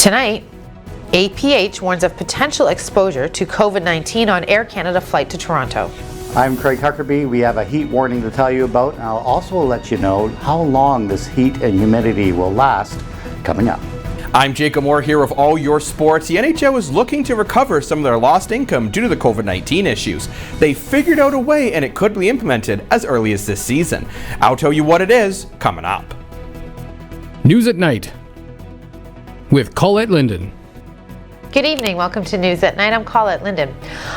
Tonight, APH warns of potential exposure to COVID-19 on Air Canada flight to Toronto. I'm Craig Huckerby. We have a heat warning to tell you about, and I'll also let you know how long this heat and humidity will last coming up. I'm Jacob Moore here with all your sports. The NHL is looking to recover some of their lost income due to the COVID-19 issues. They figured out a way and it could be implemented as early as this season. I'll tell you what it is coming up. News at Night with Colette Linden. Good evening. Welcome to News at Night. I'm Colette Linden.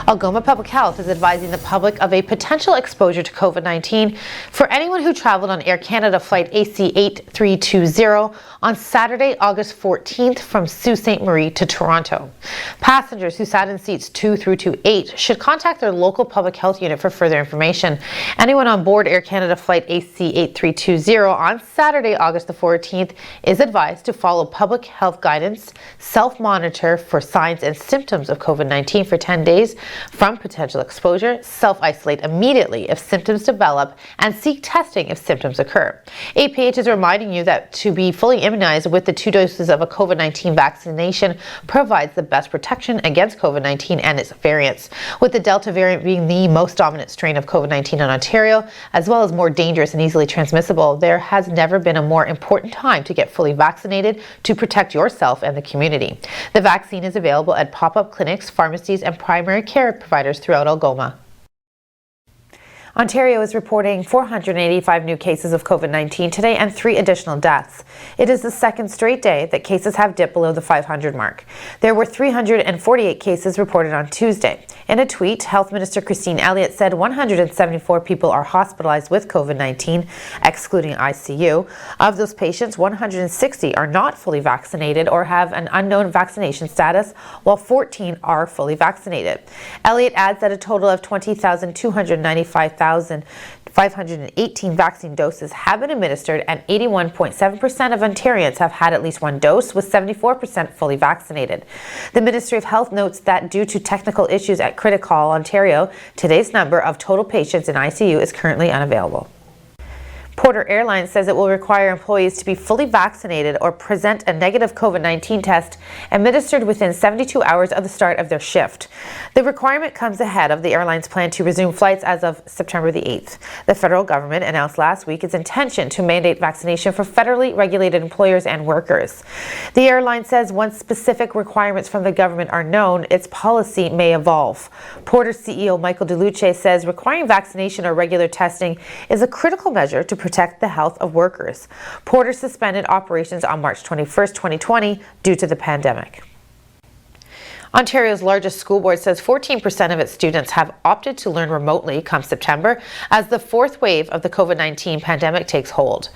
Algoma Public Health is advising the public of a potential exposure to COVID-19 for anyone who traveled on Air Canada flight AC 8320 on Saturday, August 14th from Sault Ste. Marie to Toronto. Passengers who sat in seats 2 through to 8 should contact their local public health unit for further information. Anyone on board Air Canada flight AC 8320 on Saturday, August the 14th is advised to follow public health guidance, self-monitor for signs and symptoms of COVID-19 for 10 days from potential exposure, self-isolate immediately if symptoms develop, and seek testing if symptoms occur. APH is reminding you that to be fully immunized with the 2 doses of a COVID-19 vaccination provides the best protection against COVID-19 and its variants. With the Delta variant being the most dominant strain of COVID-19 in Ontario, as well as more dangerous and easily transmissible, there has never been a more important time to get fully vaccinated to protect yourself and the community. The vaccine is available at pop-up clinics, pharmacies, and primary care providers throughout Algoma. Ontario is reporting 485 new cases of COVID-19 today and 3 additional deaths. It is the second straight day that cases have dipped below the 500 mark. There were 348 cases reported on Tuesday. In a tweet, Health Minister Christine Elliott said 174 people are hospitalized with COVID-19, excluding ICU. Of those patients, 160 are not fully vaccinated or have an unknown vaccination status, while 14 are fully vaccinated. Elliott adds that a total of 20,295,518 vaccine doses have been administered, and 81.7% of Ontarians have had at least 1 dose, with 74% fully vaccinated. The Ministry of Health notes that due to technical issues at Critical Ontario, today's number of total patients in ICU is currently unavailable. Porter Airlines says it will require employees to be fully vaccinated or present a negative COVID-19 test administered within 72 hours of the start of their shift. The requirement comes ahead of the airline's plan to resume flights as of September the 8th. The federal government announced last week its intention to mandate vaccination for federally regulated employers and workers. The airline says once specific requirements from the government are known, its policy may evolve. Porter CEO Michael DeLuce says requiring vaccination or regular testing is a critical measure to protect the health of workers. Porter suspended operations on March 21st, 2020 due to the pandemic. Ontario's largest school board says 14% of its students have opted to learn remotely come September as the 4th wave of the COVID-19 pandemic takes hold.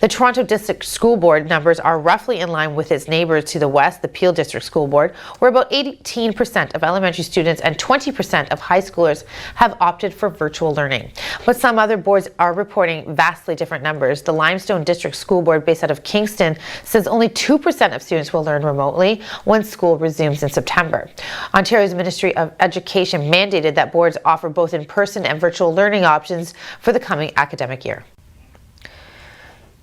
The Toronto District School Board numbers are roughly in line with its neighbors to the west, the Peel District School Board, where about 18% of elementary students and 20% of high schoolers have opted for virtual learning. But some other boards are reporting vastly different numbers. The Limestone District School Board, based out of Kingston, says only 2% of students will learn remotely when school resumes in September. Ontario's Ministry of Education mandated that boards offer both in-person and virtual learning options for the coming academic year.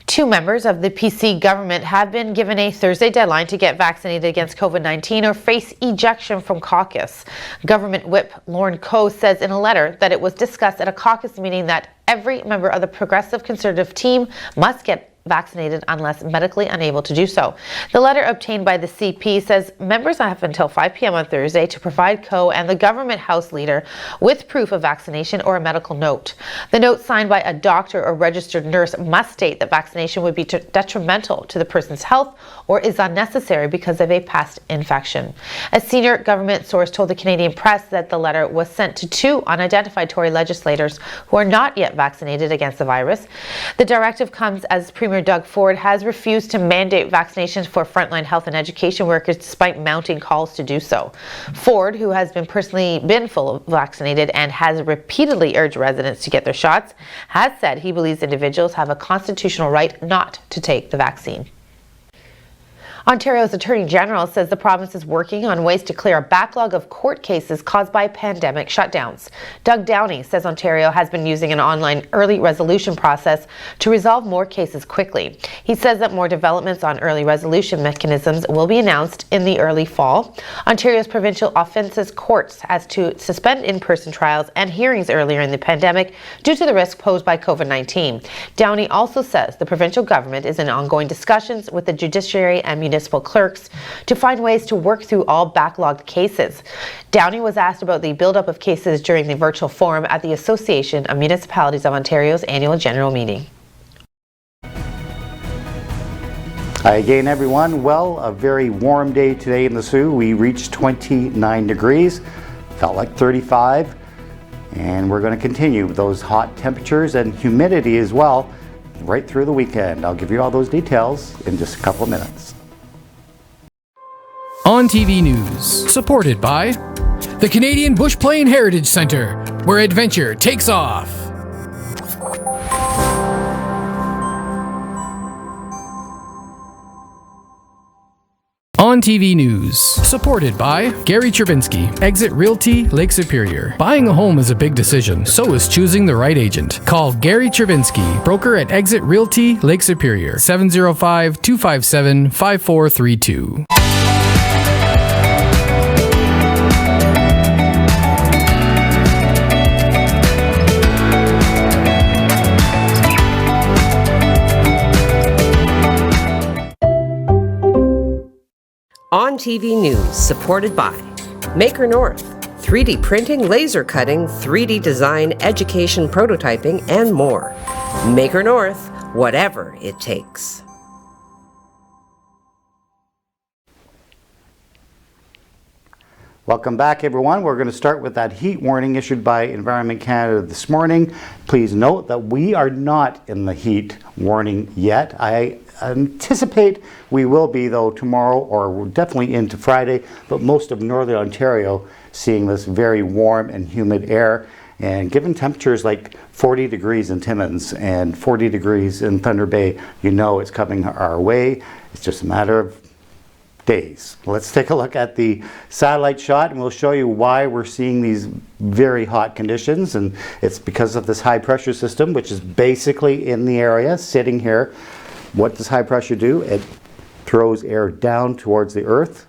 2 members of the PC government have been given a Thursday deadline to get vaccinated against COVID-19 or face ejection from caucus. Government Whip Lorne Coe says in a letter that it was discussed at a caucus meeting that every member of the Progressive Conservative team must get vaccinated unless medically unable to do so. The letter obtained by the CP says members have until 5 p.m. on Thursday to provide Coe and the government House leader with proof of vaccination or a medical note. The note signed by a doctor or registered nurse must state that vaccination would be detrimental to the person's health or is unnecessary because of a past infection. A senior government source told the Canadian Press that the letter was sent to 2 unidentified Tory legislators who are not yet vaccinated against the virus. The directive comes as Premier Doug Ford has refused to mandate vaccinations for frontline health and education workers despite mounting calls to do so. Ford, who has personally been fully vaccinated and has repeatedly urged residents to get their shots, has said he believes individuals have a constitutional right not to take the vaccine. Ontario's Attorney General says the province is working on ways to clear a backlog of court cases caused by pandemic shutdowns. Doug Downey says Ontario has been using an online early resolution process to resolve more cases quickly. He says that more developments on early resolution mechanisms will be announced in the early fall. Ontario's provincial offences courts has to suspend in-person trials and hearings earlier in the pandemic due to the risk posed by COVID-19. Downey also says the provincial government is in ongoing discussions with the judiciary and municipal clerks to find ways to work through all backlogged cases. Downey was asked about the buildup of cases during the virtual forum at the Association of Municipalities of Ontario's annual general meeting. Hi again, everyone. Well, a very warm day today in the Sault. We reached 29 degrees, felt like 35, and we're going to continue with those hot temperatures and humidity as well right through the weekend. I'll give you all those details in just a couple of minutes. On TV News, supported by the Canadian Bush Plain Heritage Centre, where adventure takes off. On TV News, supported by Gary Chervinsky, Exit Realty, Lake Superior. Buying a home is a big decision, so is choosing the right agent. Call Gary Chervinsky, broker at Exit Realty, Lake Superior, 705-257-5432. On TV News, supported by Maker North, 3D printing, laser cutting, 3D design, education, prototyping, and more. Maker North, whatever it takes. Welcome back, everyone. We're going to start with that heat warning issued by Environment Canada this morning. Please note that we are not in the heat warning yet. I anticipate we will be, though, tomorrow, or we're definitely into Friday, but most of northern Ontario seeing this very warm and humid air. And given temperatures like 40 degrees in Timmins and 40 degrees in Thunder Bay, you know it's coming our way. It's just a matter of days. Let's take a look at the satellite shot and we'll show you why we're seeing these very hot conditions. And it's because of this high pressure system, which is basically in the area, sitting here. What does high pressure do? It throws air down towards the Earth.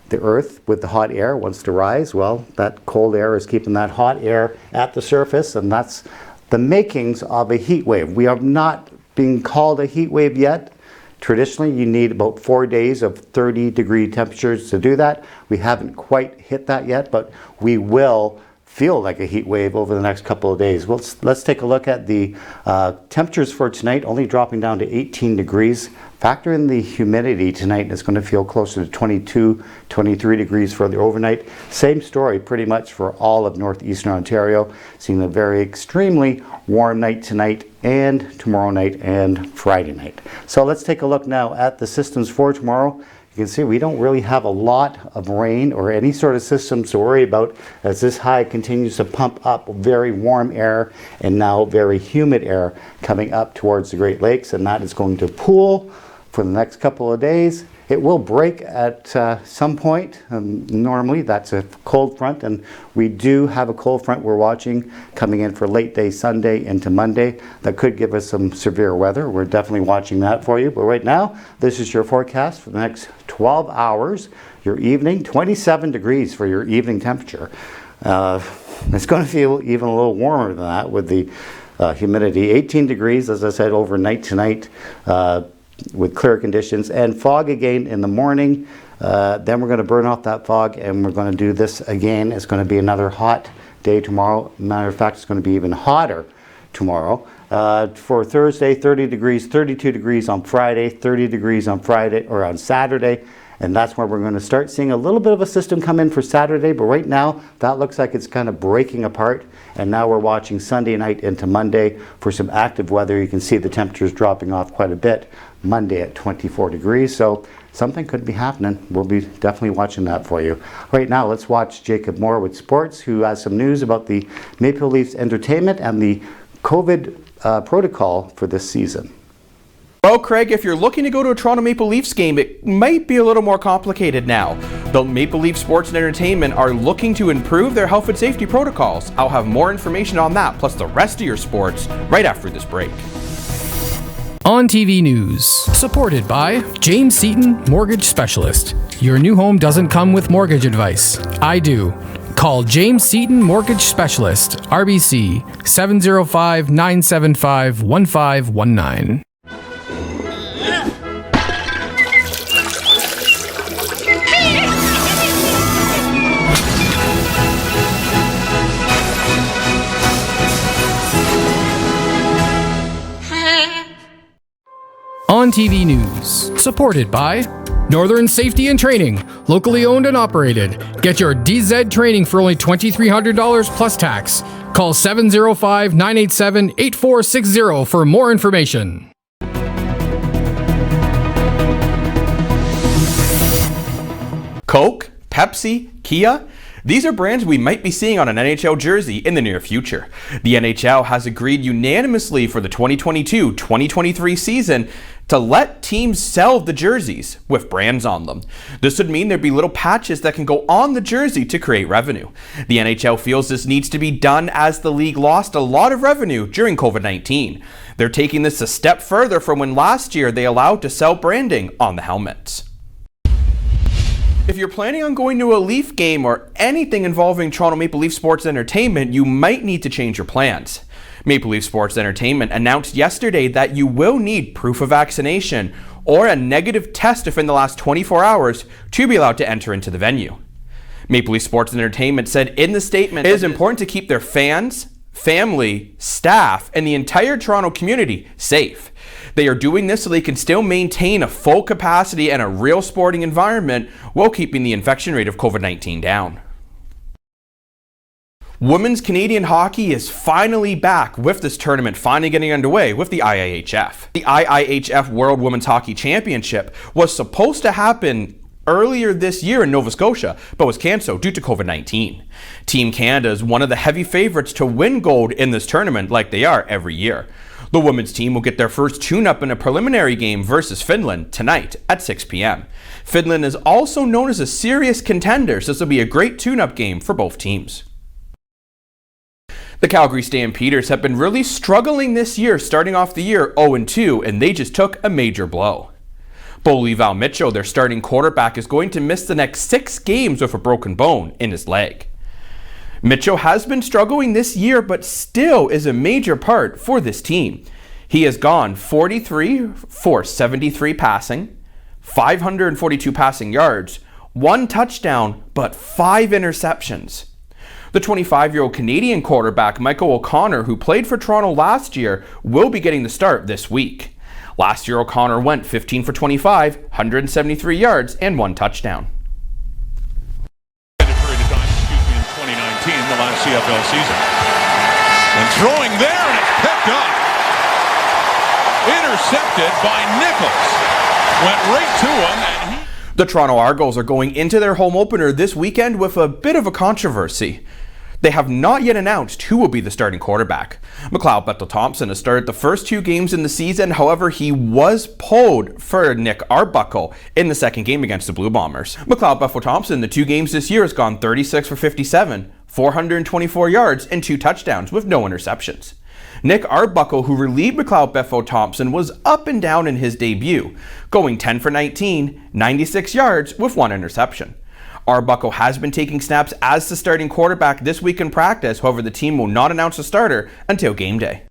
The Earth, with the hot air, wants to rise. Well, that cold air is keeping that hot air at the surface, and that's the makings of a heat wave. We are not being called a heat wave yet. Traditionally, you need about 4 days of 30-degree temperatures to do that. We haven't quite hit that yet, but we will feel like a heat wave over the next couple of days. Well, let's take a look at the temperatures for tonight, only dropping down to 18 degrees. Factor in the humidity tonight, it's going to feel closer to 22, 23 degrees for the overnight. Same story pretty much for all of northeastern Ontario, seeing a very extremely warm night tonight and tomorrow night and Friday night. So let's take a look now at the systems for tomorrow. You can see we don't really have a lot of rain or any sort of systems to worry about as this high continues to pump up very warm air and now very humid air coming up towards the Great Lakes, and that is going to pool for the next couple of days. It will break at some point. Normally that's a cold front, and we do have a cold front we're watching coming in for late day Sunday into Monday. That could give us some severe weather. We're definitely watching that for you. But right now, this is your forecast for the next 12 hours. Your evening, 27 degrees for your evening temperature. It's going to feel even a little warmer than that with the humidity. 18 degrees, as I said, overnight tonight. With clear conditions and fog again in the morning. Then we're going to burn off that fog and we're going to do this again. It's going to be another hot day tomorrow. Matter of fact, it's going to be even hotter tomorrow. For Thursday, 30 degrees, 32 degrees on Friday, 30 degrees on Friday or on Saturday. And that's where we're going to start seeing a little bit of a system come in for Saturday. But right now, that looks like it's kind of breaking apart. And now we're watching Sunday night into Monday for some active weather. You can see the temperatures dropping off quite a bit. Monday at 24 degrees. So something could be happening. We'll be definitely watching that for you. Right now, let's watch Jacob Moore with sports, who has some news about the Maple Leafs entertainment and the COVID protocol for this season. Well, Craig, if you're looking to go to a Toronto Maple Leafs game, it might be a little more complicated now. The Maple Leaf Sports and Entertainment are looking to improve their health and safety protocols. I'll have more information on that, plus the rest of your sports, right after this break. On TV News, supported by James Seaton Mortgage Specialist. Your new home doesn't come with mortgage advice. I do. Call James Seaton Mortgage Specialist, RBC 705-975-1519. On TV News, supported by Northern Safety and Training, locally owned and operated. Get your DZ training for only $2,300 plus tax. Call 705-987-8460 for more information. Coke, Pepsi, Kia. These are brands we might be seeing on an NHL jersey in the near future. The NHL has agreed unanimously for the 2022-2023 season to let teams sell the jerseys with brands on them. This would mean there'd be little patches that can go on the jersey to create revenue. The NHL feels this needs to be done as the league lost a lot of revenue during COVID-19. They're taking this a step further from when last year they allowed to sell branding on the helmets. If you're planning on going to a Leaf game or anything involving Toronto Maple Leaf Sports Entertainment, you might need to change your plans. Maple Leaf Sports Entertainment announced yesterday that you will need proof of vaccination or a negative test within the last 24 hours to be allowed to enter into the venue. Maple Leaf Sports Entertainment said in the statement it is important to keep their fans, family, staff, and the entire Toronto community safe. They are doing this so they can still maintain a full capacity and a real sporting environment while keeping the infection rate of COVID-19 down. Women's Canadian hockey is finally back, with this tournament finally getting underway with the IIHF. The IIHF World Women's Hockey Championship was supposed to happen earlier this year in Nova Scotia, but was cancelled due to COVID-19. Team Canada is one of the heavy favorites to win gold in this tournament, like they are every year. The women's team will get their first tune-up in a preliminary game versus Finland tonight at 6 p.m. Finland is also known as a serious contender, so this will be a great tune-up game for both teams. The Calgary Stampeders have been really struggling this year, starting off the year 0-2, and they just took a major blow. Val Mitchell, their starting quarterback, is going to miss the next 6 games with a broken bone in his leg. Mitchell has been struggling this year, but still is a major part for this team. He has gone 43 for 73 passing, 542 passing yards, 1 touchdown, but 5 interceptions. The 25-year-old Canadian quarterback Michael O'Connor, who played for Toronto last year, will be getting the start this week. Last year, O'Connor went 15 for 25, 173 yards, and 1 touchdown. The last CFL season. And throwing there, and it's picked up. Intercepted by Nichols. Went right to him, and The Toronto Argos are going into their home opener this weekend with a bit of a controversy. They have not yet announced who will be the starting quarterback. McLeod Bethel-Thompson has started the first 2 games in the season. However, he was pulled for Nick Arbuckle in the second game against the Blue Bombers. McLeod Bethel-Thompson, the 2 games this year, has gone 36 for 57, 424 yards, and 2 touchdowns with no interceptions. Nick Arbuckle, who relieved McLeod Bethel-Thompson, was up and down in his debut, going 10 for 19, 96 yards with 1 interception. Arbuckle has been taking snaps as the starting quarterback this week in practice. However, the team will not announce a starter until game day.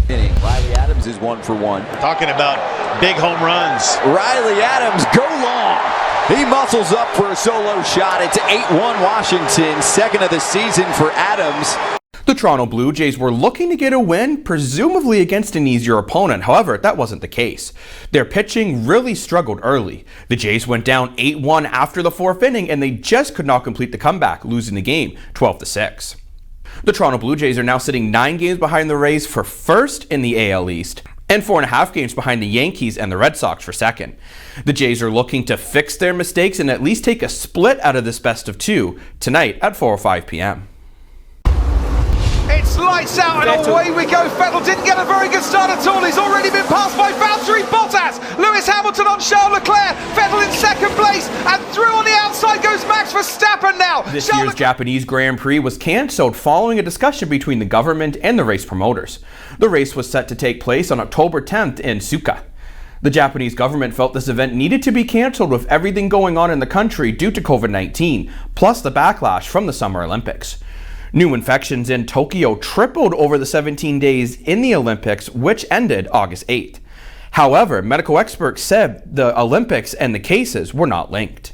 Riley Adams is 1 for 1. talking about big home runs. Riley Adams, go long. He muscles up for a solo shot. It's 8-1 Washington, second of the season for Adams. The Toronto Blue Jays were looking to get a win, presumably against an easier opponent. However, that wasn't the case. Their pitching really struggled early. The Jays went down 8-1 after the 4th inning, and they just could not complete the comeback, losing the game 12-6. The Toronto Blue Jays are now sitting 9 games behind the Rays for first in the AL East, and 4.5 games behind the Yankees and the Red Sox for second. The Jays are looking to fix their mistakes and at least take a split out of this best of 2 tonight at 4:05 p.m. It's lights out and away we go. Vettel didn't get a very good start at all. He's already been passed by Valtteri Bottas. Lewis Hamilton on Charles Leclerc. Vettel in second place, and through on the outside goes Max Verstappen now. This year's Japanese Grand Prix was cancelled following a discussion between the government and the race promoters. The race was set to take place on October 10th in Suka. The Japanese government felt this event needed to be cancelled with everything going on in the country due to COVID-19, plus the backlash from the Summer Olympics. New infections in Tokyo tripled over the 17 days in the Olympics, which ended August 8th. However, medical experts said the Olympics and the cases were not linked.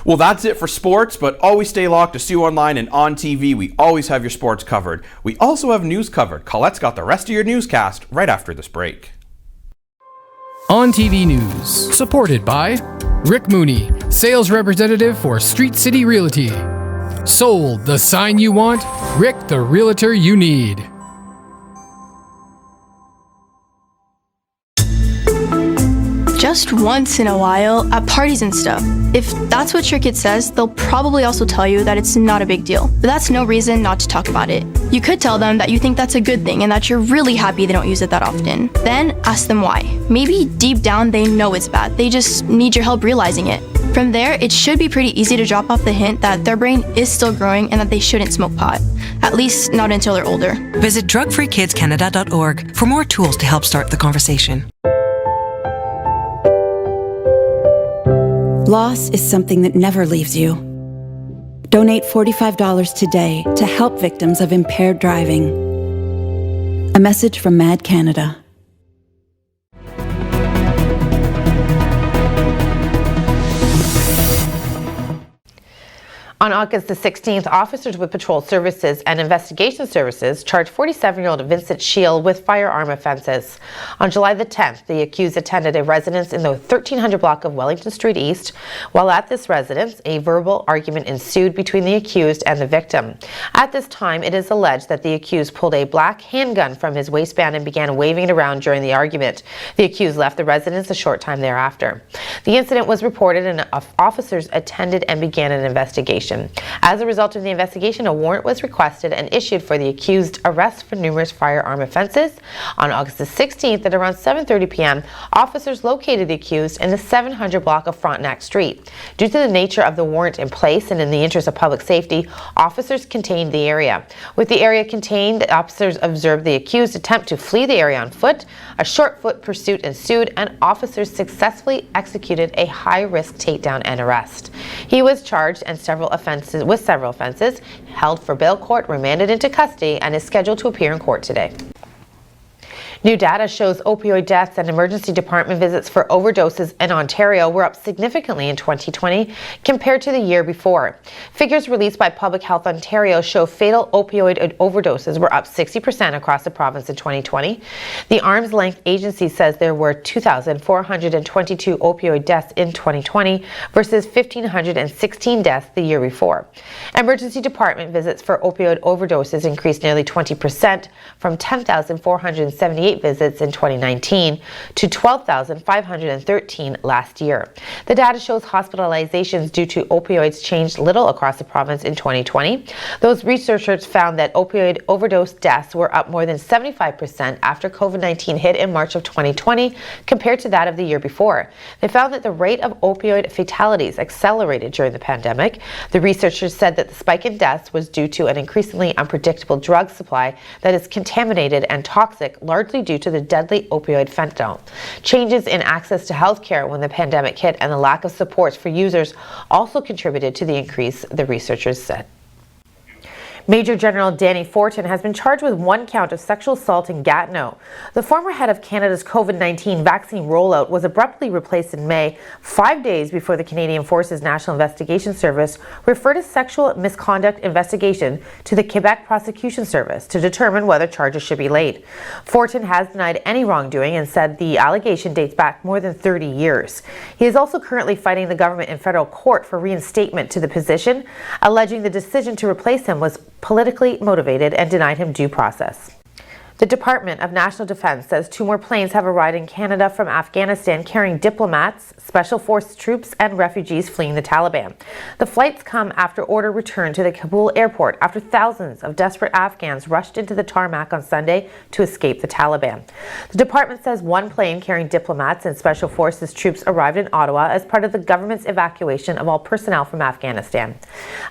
Well, that's it for sports, but always stay locked to Sioux Online and on TV. We always have your sports covered. We also have news covered. Colette's got the rest of your newscast right after this break. On TV News, supported by Rick Mooney, sales representative for Street City Realty. Sold, the sign you want, Rick, the realtor you need. Just once in a while, at parties and stuff. If that's what your kid says, they'll probably also tell you that it's not a big deal. But that's no reason not to talk about it. You could tell them that you think that's a good thing and that you're really happy they don't use it that often. Then ask them why. Maybe deep down they know it's bad. They just need your help realizing it. From there, it should be pretty easy to drop off the hint that their brain is still growing and that they shouldn't smoke pot. At least not until they're older. Visit drugfreekidscanada.org for more tools to help start the conversation. Loss is something that never leaves you. Donate $45 today to help victims of impaired driving. A message from MAD Canada. On August the 16th, officers with Patrol Services and Investigation Services charged 47-year-old Vincent Shield with firearm offenses. On July the 10th, the accused attended a residence in the 1300 block of Wellington Street East. While at this residence, a verbal argument ensued between the accused and the victim. At this time, it is alleged that the accused pulled a black handgun from his waistband and began waving it around during the argument. The accused left the residence a short time thereafter. The incident was reported and officers attended and began an investigation. As a result of the investigation, a warrant was requested and issued for the accused arrest for numerous firearm offenses. On August the 16th at around 7:30 p.m., officers located the accused in the 700 block of Frontenac Street. Due to the nature of the warrant in place and in the interest of public safety, officers contained the area. With the area contained, the officers observed the accused attempt to flee the area on foot. A short foot pursuit ensued, and officers successfully executed a high-risk takedown and arrest. He was charged and several offenses, held for bail court, remanded into custody, and is scheduled to appear in court today. New data shows opioid deaths and emergency department visits for overdoses in Ontario were up significantly in 2020 compared to the year before. Figures released by Public Health Ontario show fatal opioid overdoses were up 60% across the province in 2020. The Arm's Length Agency says there were 2,422 opioid deaths in 2020 versus 1,516 deaths the year before. Emergency department visits for opioid overdoses increased nearly 20% from 10,478 visits in 2019 to 12,513 last year. The data shows hospitalizations due to opioids changed little across the province in 2020. Those researchers found that opioid overdose deaths were up more than 75% after COVID-19 hit in March of 2020 compared to that of the year before. They found that the rate of opioid fatalities accelerated during the pandemic. The researchers said that the spike in deaths was due to an increasingly unpredictable drug supply that is contaminated and toxic, largely due to the deadly opioid fentanyl. Changes in access to health care when the pandemic hit and the lack of supports for users also contributed to the increase, the researchers said. Major General Danny Fortin has been charged with one count of sexual assault in Gatineau. The former head of Canada's COVID-19 vaccine rollout was abruptly replaced in May, 5 days before the Canadian Forces National Investigation Service referred a sexual misconduct investigation to the Quebec Prosecution Service to determine whether charges should be laid. Fortin has denied any wrongdoing and said the allegation dates back more than 30 years. He is also currently fighting the government in federal court for reinstatement to the position, alleging the decision to replace him was politically motivated and denied him due process. The Department of National Defence says 2 more planes have arrived in Canada from Afghanistan carrying diplomats, special forces troops, and refugees fleeing the Taliban. The flights come after order returned to the Kabul airport after thousands of desperate Afghans rushed into the tarmac on Sunday to escape the Taliban. The department says 1 plane carrying diplomats and special forces troops arrived in Ottawa as part of the government's evacuation of all personnel from Afghanistan.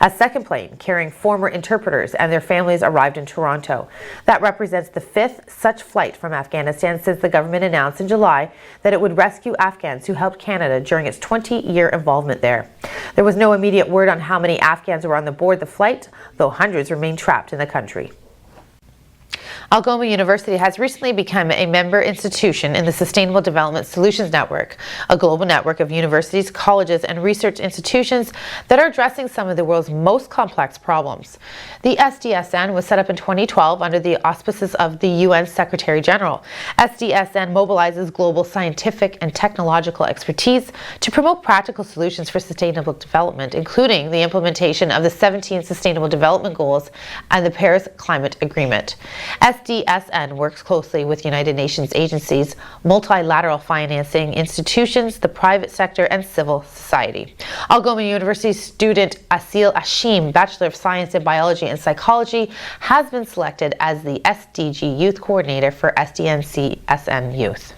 A 2nd plane carrying former interpreters and their families arrived in Toronto. That represents the 5th fifth such flight from Afghanistan since the government announced in July that it would rescue Afghans who helped Canada during its 20-year involvement there. There was no immediate word on how many Afghans were on board the flight, though hundreds remain trapped in the country. Algoma University has recently become a member institution in the Sustainable Development Solutions Network, a global network of universities, colleges, and research institutions that are addressing some of the world's most complex problems. The SDSN was set up in 2012 under the auspices of the UN Secretary General. SDSN mobilizes global scientific and technological expertise to promote practical solutions for sustainable development, including the implementation of the 17 Sustainable Development Goals and the Paris Climate Agreement. SDSN works closely with United Nations agencies, multilateral financing institutions, the private sector, and civil society. Algoma University student Asil Ashim, Bachelor of Science in Biology and Psychology, has been selected as the SDG Youth Coordinator for SDNC-SN Youth.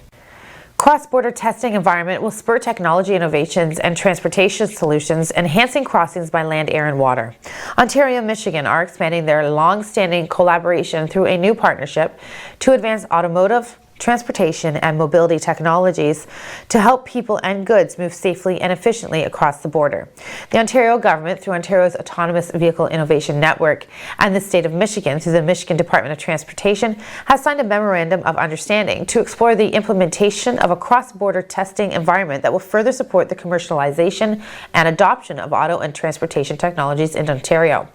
Cross-border testing environment will spur technology innovations and transportation solutions, enhancing crossings by land, air, and water. Ontario and Michigan are expanding their long-standing collaboration through a new partnership to advance automotive, transportation, and mobility technologies to help people and goods move safely and efficiently across the border. The Ontario government, through Ontario's Autonomous Vehicle Innovation Network, and the state of Michigan, through the Michigan Department of Transportation, has signed a memorandum of understanding to explore the implementation of a cross-border testing environment that will further support the commercialization and adoption of auto and transportation technologies in Ontario.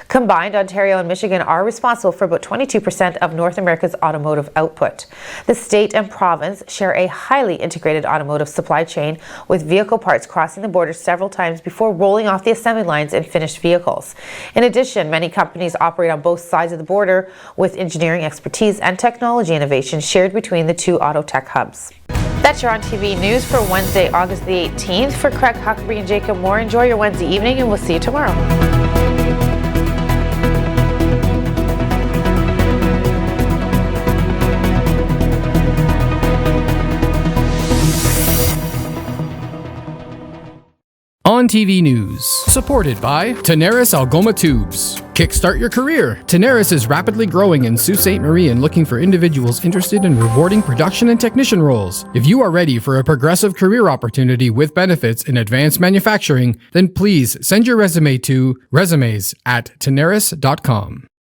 Combined, Ontario and Michigan are responsible for about 22% of North America's automotive output. The state and province share a highly integrated automotive supply chain, with vehicle parts crossing the border several times before rolling off the assembly lines in finished vehicles. In addition, many companies operate on both sides of the border, with engineering expertise and technology innovation shared between the two auto tech hubs. That's your On TV news for Wednesday, August the 18th. For Craig Huckabee and Jacob Moore, enjoy your Wednesday evening, and we'll see you tomorrow. On TV News, supported by Tenaris Algoma Tubes. Kickstart your career. Tenaris is rapidly growing in Sault Ste. Marie and looking for individuals interested in rewarding production and technician roles. If you are ready for a progressive career opportunity with benefits in advanced manufacturing, then please send your resume to resumes@tenaris.com.